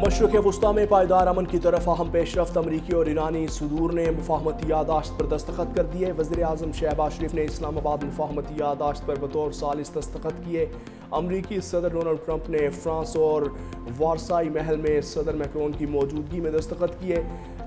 मशरक़ वस्ता में पायदार अमन की तरफ अहम पेशरफ्त। अमरीकी और ईरानी सदूर ने मुफाहमती यादाश्त पर दस्तखत कर दिए। वज़ीर आज़म शहबाज शरीफ ने इस्लामाबाद मुफाहमती यादाश्त पर बतौर सालिस दस्तखत किए। अमरीकी सदर डोनाल्ड ट्रंप ने फ्रांस और वारसाई महल में सदर मैक्रोन की मौजूदगी में दस्तखत किए।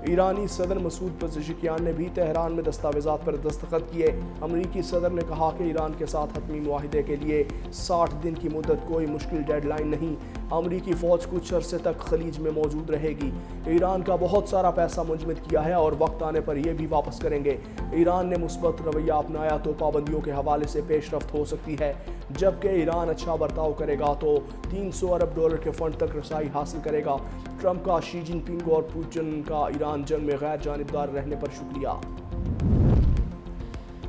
ईरानी सदर मसूद पज़ेश्कियान ने भी तेहरान में दस्तावेज़ात पर दस्तखत किए। अमरीकी सदर ने कहा कि ईरान के साथ हतमी मुआहिदे के लिए 60 दिन की मुद्दत कोई मुश्किल डेडलाइन नहीं। अमरीकी फ़ौज कुछ अरसे तक खलीज में मौजूद रहेगी। ईरान का बहुत सारा पैसा मुंजमद किया है और वक्त आने पर यह भी वापस करेंगे। ईरान ने मुस्बत रवैया अपनाया तो पाबंदियों के हवाले से पेशरफ्त हो सकती है, जबकि ईरान अच्छा बर्ताव करेगा तो $300 अरब के फंड तक रसाई हासिल करेगा। ट्रंप का शी जिनपिंग और पुतिन का ईरान जंग में गैर जानिबदार रहने पर शुक्रिया।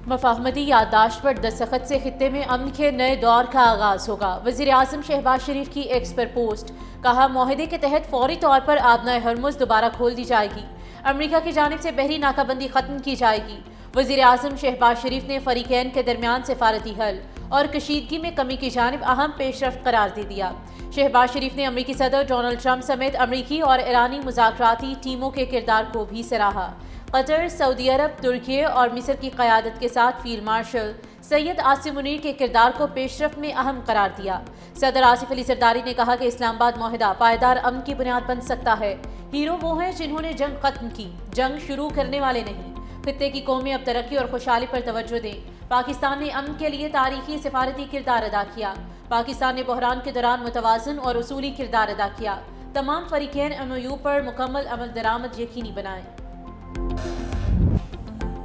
मुफाहमती याददाश्त पर दस्तखत से खित्ते में अमन के नए दौर का आगाज होगा। वज़ीर आज़म शहबाज शरीफ की एक्स पर पोस्ट, कहा मुआहदे के तहत फौरी तौर पर आबनाए हरमुज़ दोबारा खोल दी जाएगी। अमरीका की जानिब से बहरी नाकाबंदी खत्म की जाएगी। वज़ीर आज़म शहबाज शरीफ ने फरीकैन के दरमियान सिफारती हल और कशीदगी में कमी की जानिब अहम पेशरफ्त करार दे दिया। शहबाज शरीफ ने अमरीकी सदर डोनाल्ड ट्रंप समेत अमरीकी और ईरानी मुज़ाकराती टीमों के किरदार को भी सराहा। कतर, सऊदी अरब, तुर्की और मिस्र की क़यादत के साथ फील्ड मार्शल सैयद आसिम मुनीर के किरदार को पेशरफ्त में अहम करार दिया। सदर आसिफ अली सरदारी ने कहा कि इस्लामाबाद मुआहिदा पायदार अमन की बुनियाद बन सकता है। हीरो वो हैं जिन्होंने जंग खत्म की, जंग शुरू करने वाले नहीं। खित्ते की कौमें अब तरक्की और खुशहाली पर तवज्जो दें। पाकिस्तान ने अमन के लिए तारीखी सिफारती किरदार अदा किया। पाकिस्तान ने बहरान के दौरान मुतवाज़न और उसूली किरदार अदा किया। तमाम फरीकैन MOU पर मुकम्मल अमल दरामद यकीनी बनाएं।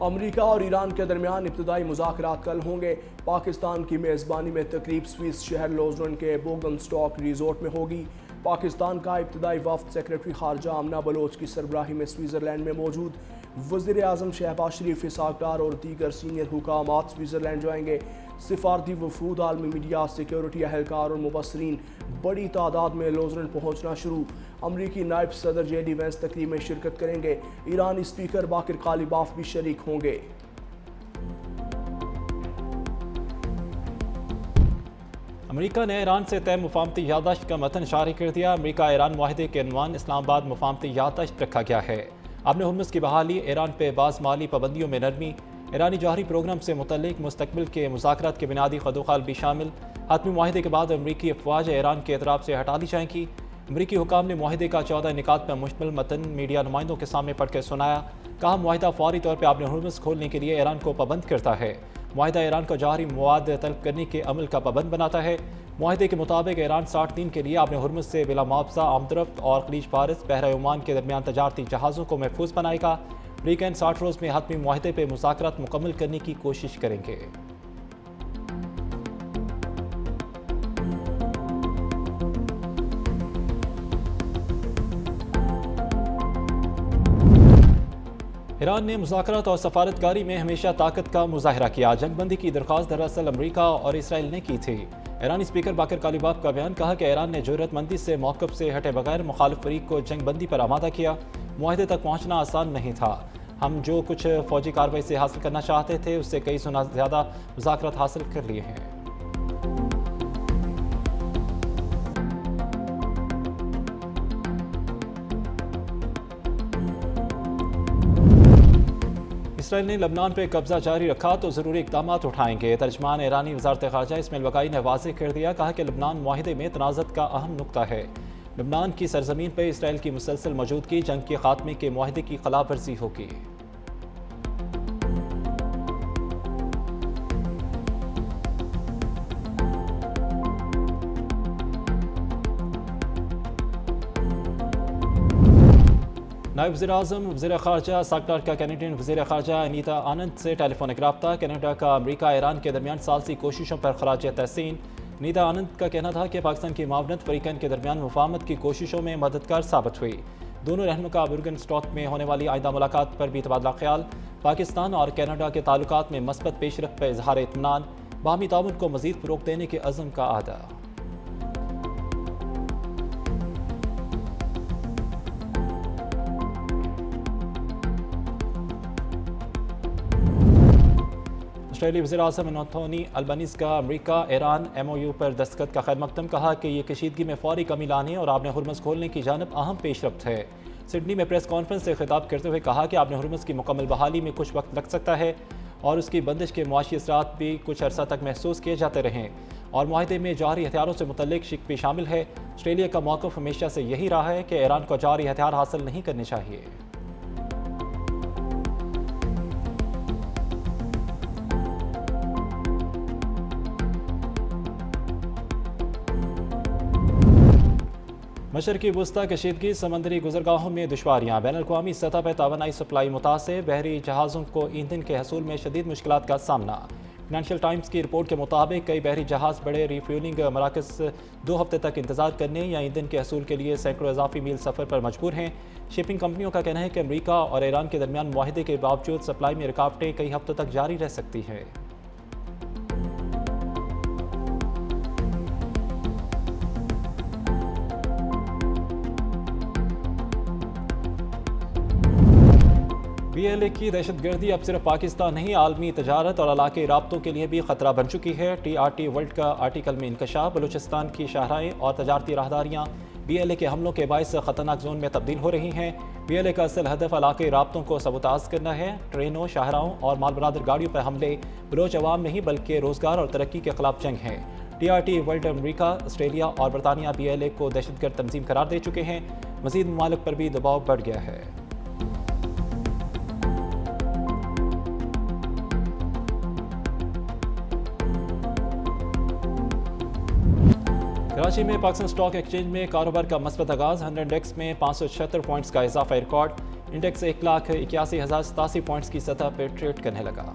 अमरीका और ईरान के दरमियान इब्तदाई मुज़ाकरात कल होंगे। पाकिस्तान की मेज़बानी में तकरीब स्विस शहर लॉज़रन के बोगनस्टॉक रिजोर्ट में होगी। पाकिस्तान का इब्तदाई वफ्द सेक्रेटरी खारजा आमना बलोच की सरबराही में स्विट्ज़रलैंड में मौजूद। वज़ीर आज़म शहबाज शरीफ, इसाक डार और दीगर सीनियर हुकामात स्विट्ज़रलैंड जाएंगे। सिफारती वफूद, आलमी मीडिया, सिक्योरिटी एहलकार और मुबसरीन बड़ी तादाद में लॉज़रन पहुँचना शुरू। अमरीकी नायब सदर JD वेंस तकरीब में शिरकत करेंगे। ईरानी स्पीकर बाकिर कालिबाफ भी शरीक होंगे। अमरीका ने ईरान से तय मुफाहमती याददाश्त का मतन जारी कर दिया। अमरीका ईरान मुआहिदे के अनवान इस्लामाबाद मुफाहमती याददाश्त रखा गया है। आपने हुर्मुज़ की बहाली, ईरान पे बाज़ माली पाबंदियों में नरमी, ईरानी जौहरी प्रोग्राम से मुतल्लिक मुस्तकबिल के मुज़ाकरात के बुनियादी खदोखाल भी शामिल। हतमी मुआहिदे के बाद अमरीकी अफवाज ईरान के एतराफ़ से हटा दी जाएंगी। अमरीकी हुकाम ने मुआहिदे का 14 निकात पर मुश्तमिल मतन मीडिया नुमाइंदों के सामने पढ़ कर सुनाया। कहा मुआहिदा फौरी तौर पर आपने हुर्मुज़ खोलने के लिए ईरान को पाबंद करता है। मुआहिदा ईरान को जौहरी मवाद तलब करने के अमल का पाबंद बनाता है। मुआहिदे के मुताबिक ईरान 60 दिन के लिए आपने हुर्मुज़ से बिला मुआवजा आमदरफ्त और खलीज फारिस, बहरा ओमान के दरमियान तजारती जहाज़ों को महफूज बनाएगा। वीकेंड 60 रोज़ में हतमी मुआहिदे पर मुज़ाकरात मुकम्मल करने की कोशिश करेंगे। ईरान ने मुज़ाकरात और सफारतकारी में हमेशा ताकत का मुजाहरा किया। जंगबंदी की दरख्वास्त दरअसल अमरीका और इसराइल ने की थी। ईरानी स्पीकर बाकिर कालिबाफ का बयान, कहा कि ईरान ने जुर्रतमंदी से मौक़िफ़ से हटे बगैर मुखालिफ फरीक को जंगबंदी पर आमादा किया। मुआहिदे तक पहुँचना आसान नहीं था। हम जो कुछ फ़ौजी कार्रवाई से हासिल करना चाहते थे उससे कई गुना ज़्यादा मुज़ाकरात हासिल कर लिए हैं। इसराइल ने लबनान पर कब्जा जारी रखा तो ज़रूरी इक़दाम उठाएंगे। तर्जमान ईरानी वज़ारत ख़ारजा इस्माइल बक़ाई ने वाज़ेह कर दिया, कहा कि लबनान मुआहिदे में तनाज़त का अहम नुक्ता है। लबनान की सरजमीन पर इसराइल की मुसलसल मौजूदगी जंग के ख़ात्मे के मुआहिदे की खिलाफ वर्जी होगी। नायब वज़ीर-ए-आज़म वज़ीर ख़ारजा साकडार का कैनेडियन वज़ीर ख़ारजा अनीता आनंद से टेलीफोनिक रब्ता। कनाडा का अमरीका ईरान के दरमियान सालसी कोशिशों पर खराज तहसीन। अनीता आनंद का कहना था कि पाकिस्तान की मावनत फरीकैन के दरमियान मुफाहमत की कोशिशों में मददगार साबित हुई। दोनों रहनुमा का बुर्गनस्टॉक में होने वाली आइंदा मुलाकात पर भी तबादला ख्याल। पाकिस्तान और कनाडा के ताल्लुकात में मस्बत पेशरफ्त पर इजहार इत्मीनान। बाहमी ताउन को मज़ीद फ़रोग़ देने के अज़्म का अहदा। آسٹریلی وزیر اعظم انتونی البنیز کا امریکہ ایران MOU پر دستخط کا خیر مقدم، کہا کہ یہ کشیدگی میں فوری کمی لانے اور آبِ ہرمز کھولنے کی جانب اہم پیش رفت ہے۔ سڈنی میں پریس کانفرنس سے خطاب کرتے ہوئے کہا کہ آبِ ہرمز کی مکمل بحالی میں کچھ وقت لگ سکتا ہے اور اس کی بندش کے معاشی اثرات بھی کچھ عرصہ تک محسوس کیے جاتے رہیں، اور معاہدے میں جاری ہتھیاروں سے متعلق شک بھی شامل ہے۔ آسٹریلیا کا موقف ہمیشہ سے یہی رہا ہے کہ ایران کو جاری ہتھیار حاصل نہیں کرنے چاہیے۔ مشرقی وسطی کشیدگی، سمندری گزرگاہوں میں دشواریاں، بین الاقوامی سطح پر توانائی سپلائی متاثر، بحری جہازوں کو ایندھن کے حصول میں شدید مشکلات کا سامنا۔ فنانشل ٹائمز کی رپورٹ کے مطابق کئی بحری جہاز بڑے ری فیولنگ مراکز 2 ہفتے تک انتظار کرنے یا ایندھن کے حصول کے لیے سینکڑوں اضافی میل سفر پر مجبور ہیں۔ شپنگ کمپنیوں کا کہنا ہے کہ امریکہ اور ایران کے درمیان معاہدے کے باوجود سپلائی میں رکاوٹیں کئی ہفتوں تک جاری رہ سکتی ہیں۔ BLA کی دہشت گردی اب صرف پاکستان نہیں، عالمی تجارت اور علاقائی رابطوں کے لیے بھی خطرہ بن چکی ہے۔ TRT ورلڈ کا آرٹیکل میں انکشاف، بلوچستان کی شاہراہیں اور تجارتی راہداریاں BLA کے حملوں کے باعث خطرناک زون میں تبدیل ہو رہی ہیں۔ BLA کا اصل ہدف علاقائی رابطوں کو سبوتاژ کرنا ہے۔ ٹرینوں، شاہراہوں اور مال بردار گاڑیوں پر حملے بلوچ عوام نہیں بلکہ روزگار اور ترقی کے خلاف جنگ ہے۔ TRT ورلڈ امریکہ، آسٹریلیا اور برطانیہ BLA کو دہشت گرد تنظیم قرار دے چکے ہیں۔ مزید ممالک پر بھی دباؤ بڑھ گیا ہے۔ کراچی میں پاکستان اسٹاک ایکسچینج میں کاروبار کا مثبت آغاز، 100 انڈیکس میں 576 پوائنٹس کا اضافہ ریکارڈ، انڈیکس 1,81,087 پوائنٹس کی سطح پر ٹریڈ کرنے لگا۔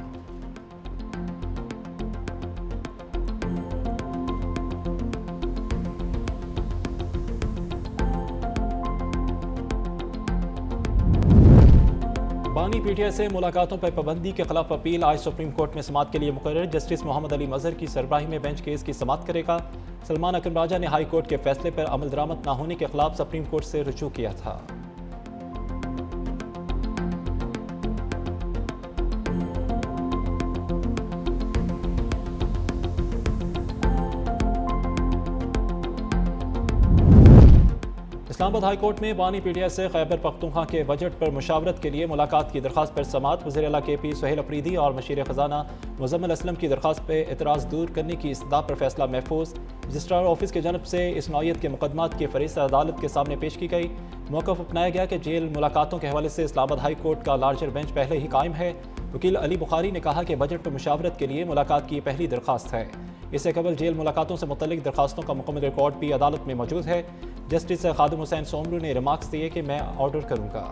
بانی PTI سے ملاقاتوں پر پابندی کے خلاف اپیل آج سپریم کورٹ میں سماعت کے لیے مقرر۔ جسٹس محمد علی مظہر کی سربراہی میں بینچ کیس کی سماعت کرے گا۔ سلمان اکرم راجہ نے ہائی کورٹ کے فیصلے پر عمل درآمد نہ ہونے کے خلاف سپریم کورٹ سے رجوع کیا تھا۔ اسلام آباد ہائی کورٹ میں بانی PTI سے خیبر پختونخوا کے بجٹ پر مشاورت کے لیے ملاقات کی درخواست پر سماعت۔ وزیر اعلیٰ KP سہیل افریدی اور مشیر خزانہ مزمل اسلم کی درخواست پہ اعتراض دور کرنے کی استدعا پر فیصلہ محفوظ۔ رجسٹرار آفس کی جانب سے اس نوعیت کے مقدمات کی فہرست عدالت کے سامنے پیش کی گئی۔ موقف اپنایا گیا کہ جیل ملاقاتوں کے حوالے سے اسلام آباد ہائی کورٹ کا لارجر بینچ پہلے ہی قائم ہے۔ وکیل علی بخاری نے کہا کہ بجٹ پر مشاورت کے لیے ملاقات کی پہلی درخواست ہے۔ اس سے قبل جیل ملاقاتوں سے متعلق درخواستوں کا مکمل ریکارڈ بھی عدالت میں موجود ہے۔ جسٹس خادم حسین سومرو نے ریمارکس دیے کہ میں آرڈر کروں گا۔